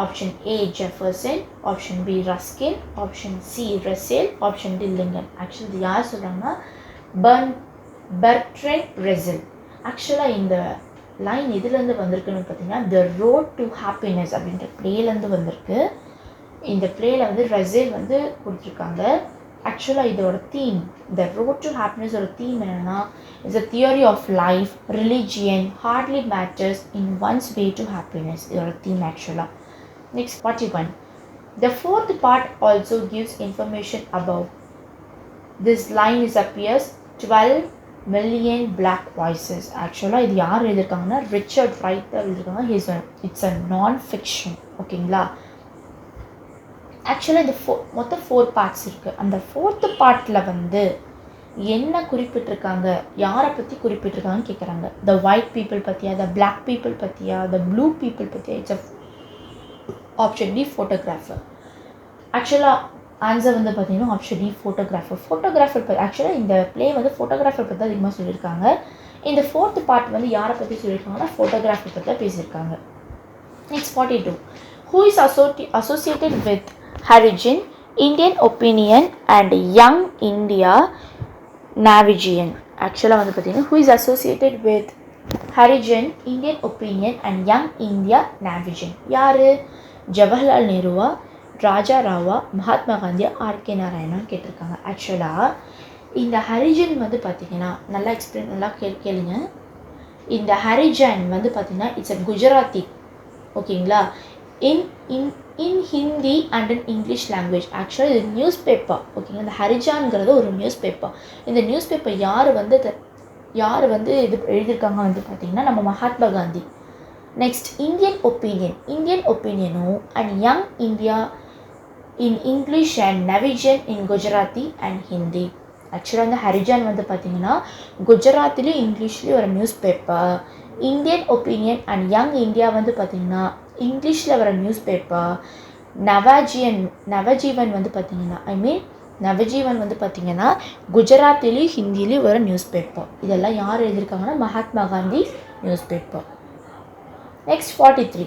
option a Jefferson, option b Ruskin, option c Russell, option d Lincoln. Actually இது யார் சொல்கிறாங்கன்னா Bertrand ரசெல். ஆக்சுவலாக இந்த line எதுலேருந்து வந்திருக்குன்னு பார்த்தீங்கன்னா த ரோட் டு ஹாப்பினஸ் அப்படின்ற பிளேலேருந்து வந்திருக்கு. இந்த பிளேயில் வந்து ரசேல் வந்து கொடுத்துருக்காங்க. ஆக்சுவலாக இதோட தீம், இந்த ரோட் டு ஹாப்பினஸோட தீம் என்னென்னா it's a theory of life, religion, hardly matters in one's way to happiness. இதோட தீம் ஆக்சுவலாக. Next 41. The fourth part also gives information about this line is appears 12 million black voices. ஆக்சுவலாக இது யார் எழுதியிருக்காங்கன்னா Richard right எழுதியிருக்காங்க. It's a நான் fiction. ஓகேங்களா. ஆக்சுவலாக இந்த மொத்தம் 4 பார்ட்ஸ் இருக்குது. அந்த 4th பார்ட்டில் வந்து என்ன குறிப்பிட்டிருக்காங்க, யாரை பற்றி குறிப்பிட்டிருக்காங்கன்னு கேட்குறாங்க. த ஒயிட் பீப்புள் பற்றியா, த பிளாக் பீப்புள் பற்றியா, த ப்ளூ பீப்புள் பற்றியா? It's a option d photographer. ஆக்சுவலாக ஆன்சர் வந்து பார்த்தீங்கன்னா ஆப்ஷன் டி ஃபோட்டோகிராஃபர் பற்றி. ஆக்சுவலாக இந்த ப்ளே வந்து ஃபோட்டோகிராஃபர் பற்றி அதிகமாக சொல்லியிருக்காங்க. இந்த 4th பார்ட் வந்து யாரை பற்றி சொல்லியிருக்காங்கன்னா ஃபோட்டோகிராஃபர் பற்றி தான் பேசியிருக்காங்க. Next 42. Who is associated with Harijan, Indian Opinion and Young India Navigian? ஆக்சுவலாக வந்து பார்த்தீங்கன்னா who is associated with Harijan, Indian Opinion and Young India Navigian? யார்? ஜவஹர்லால் நேருவா, ராஜா ராவா, மகாத்மா காந்தியா, ஆர்கே நாராயணான்னு கேட்டிருக்காங்க. ஆக்சுவலாக இந்த ஹரிஜன் வந்து பார்த்திங்கன்னா நல்லா கேளுங்க. இந்த ஹரிஜன் வந்து பார்த்திங்கன்னா இட்ஸ் அ குஜராத்தி. ஓகேங்களா. In Hindi and in English language. ஆக்சுவலாக இது நியூஸ் பேப்பர். ஓகேங்களா. இந்த ஹரிஜான்ங்கிறது ஒரு நியூஸ் பேப்பர். இந்த நியூஸ் பேப்பர் யார் வந்து இது எழுதியிருக்காங்க வந்து பார்த்திங்கன்னா நம்ம மகாத்மா காந்தி. நெக்ஸ்ட் இந்தியன் ஒப்பீனியனும் and young India in English and Navajivan in Gujarati and Hindi. ஆக்சுவலாக வந்து ஹரிஜான் வந்து பார்த்திங்கன்னா குஜராத்திலையும் இங்கிலீஷ்லேயும் ஒரு newspaper. Indian opinion and young India வந்து பார்த்திங்கன்னா இங்கிலீஷில் வர நியூஸ் பேப்பர். நவஜீவன் வந்து பார்த்திங்கன்னா நவஜீவன் வந்து பார்த்திங்கன்னா குஜராத்திலையும் ஹிந்திலையும் வர நியூஸ் பேப்பர். இதெல்லாம் யார் எழுதியிருக்காங்கன்னா Mahatma Gandhi newspaper. Next 43.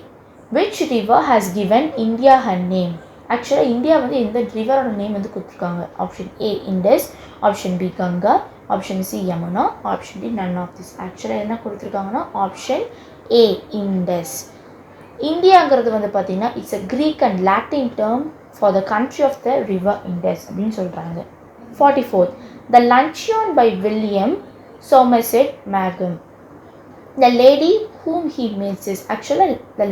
Which river has given India her name? ஆக்சுவலாக இந்தியா வந்து எந்த ரிவரோட நேம் வந்து கொடுத்துருக்காங்க. Option A Indus, option B Ganga, option C Yamuna, option D none of this. ஆக்சுவலாக என்ன கொடுத்துருக்காங்கன்னா ஆப்ஷன் ஏ இண்டஸ். இந்தியாங்கிறது வந்து பார்த்திங்கன்னா it's a Greek and Latin term for the country of the river Indus அப்படின்னு சொல்கிறாங்க. 44. The Luncheon by William Somerset Maugham. The lady whom he meets is ஆக்சுவலாக த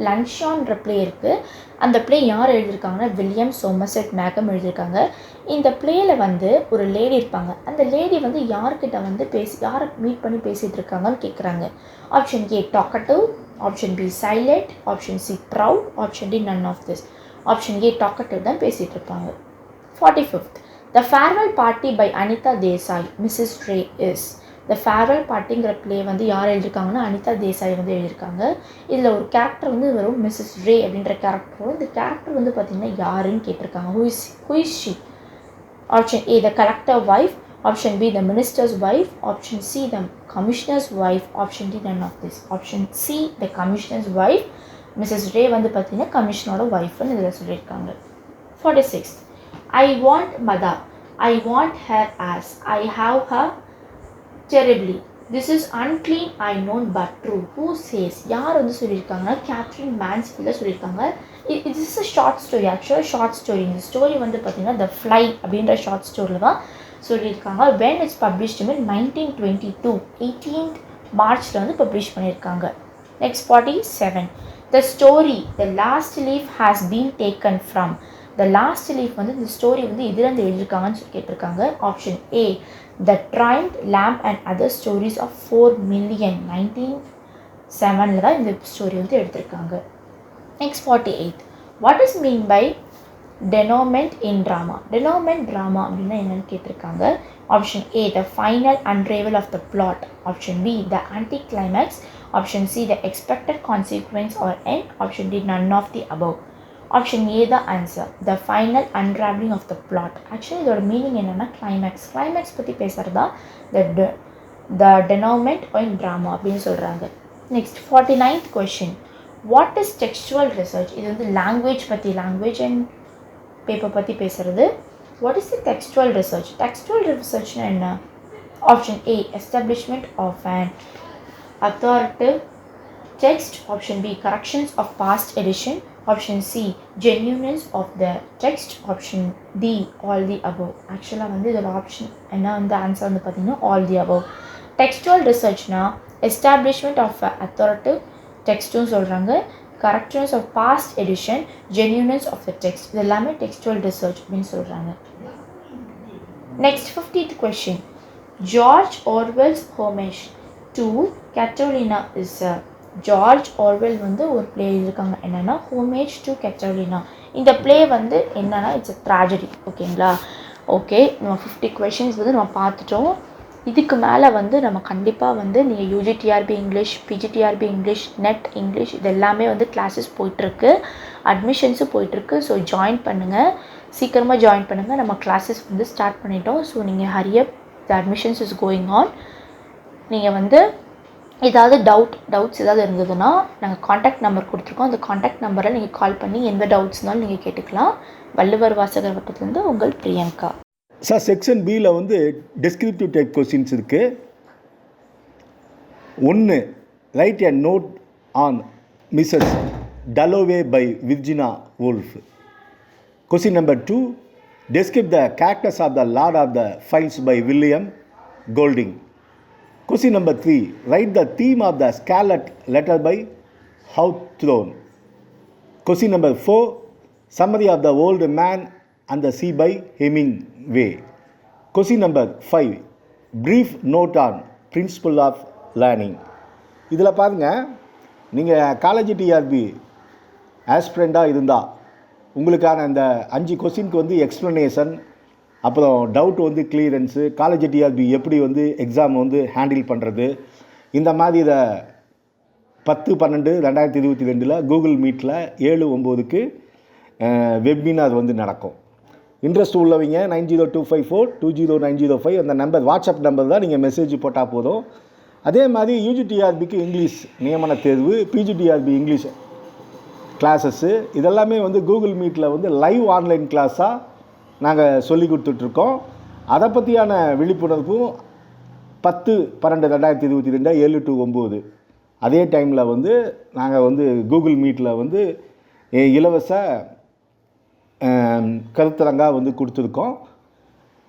லன்ஷான்ற play இருக்குது. அந்த பிளே யார் எழுதியிருக்காங்கன்னா வில்லியம் சோமர்செட் மேகம் எழுதியிருக்காங்க. இந்த பிளேயில் வந்து ஒரு லேடி இருப்பாங்க. அந்த லேடி வந்து யார்கிட்ட வந்து யாரை மீட் பண்ணி பேசிகிட்டு இருக்காங்கன்னு கேட்குறாங்க. Option a talkative, option b silent, option c proud, option D none of this. Option a talkative தான் பேசிகிட்டு இருப்பாங்க. 45th. The Farewell Party by Anita Desai, Mrs. Ray is. The farewell பார்ட்டிங்கிற ப்ளே வந்து யார் எழுதியிருக்காங்கன்னா அனிதா தேசாய் வந்து எழுதியிருக்காங்க. இதில் ஒரு கேரக்டர் வந்து வரும் மிஸ்ஸஸ் ரே அப்படின்ற கேரக்டர். இந்த கேரக்டர் வந்து பார்த்திங்கன்னா யாருன்னு கேட்டிருக்காங்க. Who is she? Option A the collector wife, option B the minister's wife, option C the commissioner's wife, option D none of this. Option C the commissioner's wife. Mrs Ray வந்து பார்த்திங்கன்னா கமிஷனரோட ஒய்ஃப்னு இதில் சொல்லியிருக்காங்க. 46. I want mother, I want her as, I have her terribly. This is unclean, I know but true. Who says? யார் வந்து சொல்லியிருக்காங்கன்னா Catherine மேன்ஸ்ஃபீல்டில் சொல்லியிருக்காங்க. இது is a short story. ஆக்சுவலாக ஷார்ட் ஸ்டோரி. இந்த ஸ்டோரி வந்து பார்த்திங்கன்னா த ஃப்ளை அப்படின்ற ஷார்ட் ஸ்டோரியில் தான் சொல்லியிருக்காங்க. when it's published in 1922, 18th மார்ச்சில் வந்து பப்ளிஷ் பண்ணியிருக்காங்க. Next 47. The story The Last Leaf has been taken from. The Last Leaf வந்து இந்த ஸ்டோரி வந்து எதுலேருந்து எழுதியிருக்காங்கன்னு சொல்லி கேட்டிருக்காங்க. Option A The Triumph Lamp and Other Stories of 4 Million 1907 தான் இந்த ஸ்டோரி வந்து எடுத்திருக்காங்க. Next 48. What is mean by denouement in drama? Denouement drama அப்படின்னா என்னன்னு கேட்டிருக்காங்க. Option A The final unravel of the plot. Option B The anticlimax. Option C The expected consequence or end. Option D none of the above. Option A the answer The final unraveling of the plot. Actually இதோட meaning என்னென்னா climax. Climax பற்றி பேசுகிறதா the denouement in drama அப்படின்னு சொல்கிறாங்க. Next 49th question. What is textual research? இது வந்து language பற்றி, language and paper பற்றி பேசுகிறது. What is the textual research? Textual researchனா என்ன? Option A establishment of an authoritative text. Option B corrections of past edition. Option C genuineness of the text. Option D all the above. ஆக்சுவலாக வந்து இதோட option என்ன வந்து answer வந்து பார்த்தீங்கன்னா all the above. Textual researchனா establishment of authoritative textன்னு சொல்கிறாங்க, corrections of past edition, genuineness of the text. இது எல்லாமே textual research அப்படின்னு சொல்கிறாங்க. Next 50th question. George Orwell's homage to Catalina is George Orwell வந்து ஒரு ப்ளே எழுதியிருக்காங்க. என்னென்னா ஹோமேஜ் டு கேட்டலினா. இந்த ப்ளே வந்து என்னென்னா இட்ஸ் அ ட்ராஜடி. ஓகேங்களா? ஓகே, நம்ம 50 questions வந்து நம்ம பார்த்துட்டோம். இதுக்கு மேலே வந்து நம்ம கண்டிப்பாக வந்து நீங்கள் UG TRB English, PG TRB English, NET English இது எல்லாமே வந்து கிளாஸஸ் போயிட்டுருக்கு, அட்மிஷன்ஸும் போயிட்டுருக்கு. ஸோ ஜாயின் பண்ணுங்கள், சீக்கிரமாக ஜாயின் பண்ணுங்கள். நம்ம கிளாஸஸ் வந்து ஸ்டார்ட் பண்ணிட்டோம். ஸோ நீங்கள் ஹரியப் த அட்மிஷன்ஸ் இஸ் கோயிங் ஆன். நீங்கள் வந்து ஏதாவது டவுட்ஸ் ஏதாவது இருந்ததுன்னா நாங்கள் காண்டாக்ட் நம்பர் கொடுத்துருக்கோம். அந்த காண்டாக்ட் நம்பரில் நீங்கள் கால் பண்ணி எந்த டவுட்ஸ்னாலும் நீங்கள் கேட்டுக்கலாம். வள்ளுவர் வாசகர் வட்டத்துலேருந்து உங்கள் பிரியங்கா. சார் செக்ஷன் பியில் வந்து டெஸ்கிரிப்டிவ் டைப் கொஸ்டின்ஸ் இருக்குது. 1 write a note on Mrs Dalloway by Virginia Woolf. Question number 2 describe the characters of the Lord of the Flies by William Golding. Question number 3. Write the theme of the Scarlet Letter by Hawthorne. Question number 4. Summary of the Old Man and the Sea by Hemingway. Question number 5. Brief note on principle of learning. இதில் பாருங்கள், நீங்கள் college TRP ஆஸ்பிரண்டாக இருந்தால் உங்களுக்கான இந்த 5 கொஸ்டினுக்கு வந்து explanation, அப்புறம் doubt வந்து கிளியரன்ஸு, காலேஜ் டிஆர்பி எப்படி வந்து எக்ஸாம் வந்து ஹேண்டில் பண்ணுறது, இந்த மாதிரி இதை 10/12/2022 கூகுள் மீட்டில் 7/9க்கு வெபினார் வந்து நடக்கும். இன்ட்ரெஸ்ட் உள்ளவங்க 9025420905 அந்த நம்பர், வாட்ஸ்அப் நம்பர் தான், நீங்கள் மெசேஜ் போட்டால் போதும். அதே மாதிரி யூஜிடிஆர்பிக்கு இங்கிலீஷ் நியமன தேர்வு, பிஜிடிஆர்பி இங்கிலீஷ் கிளாஸஸ்ஸு இதெல்லாமே வந்து கூகுள் மீட்டில் வந்து லைவ் ஆன்லைன் கிளாஸாக நாங்கள் சொல்லி கொடுத்துட்ருக்கோம். அதை பற்றியான விழிப்புணர்வும் 10/12/2022 7 to 9 அதே டைமில் வந்து நாங்கள் வந்து கூகுள் மீட்டில் வந்து இலவச கருத்தரங்காக வந்து கொடுத்துருக்கோம்.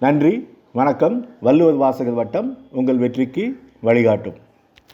நன்றி, வணக்கம். வள்ளுவர் வாசகர் வட்டம் உங்கள் வெற்றிக்கு வழிகாட்டும்.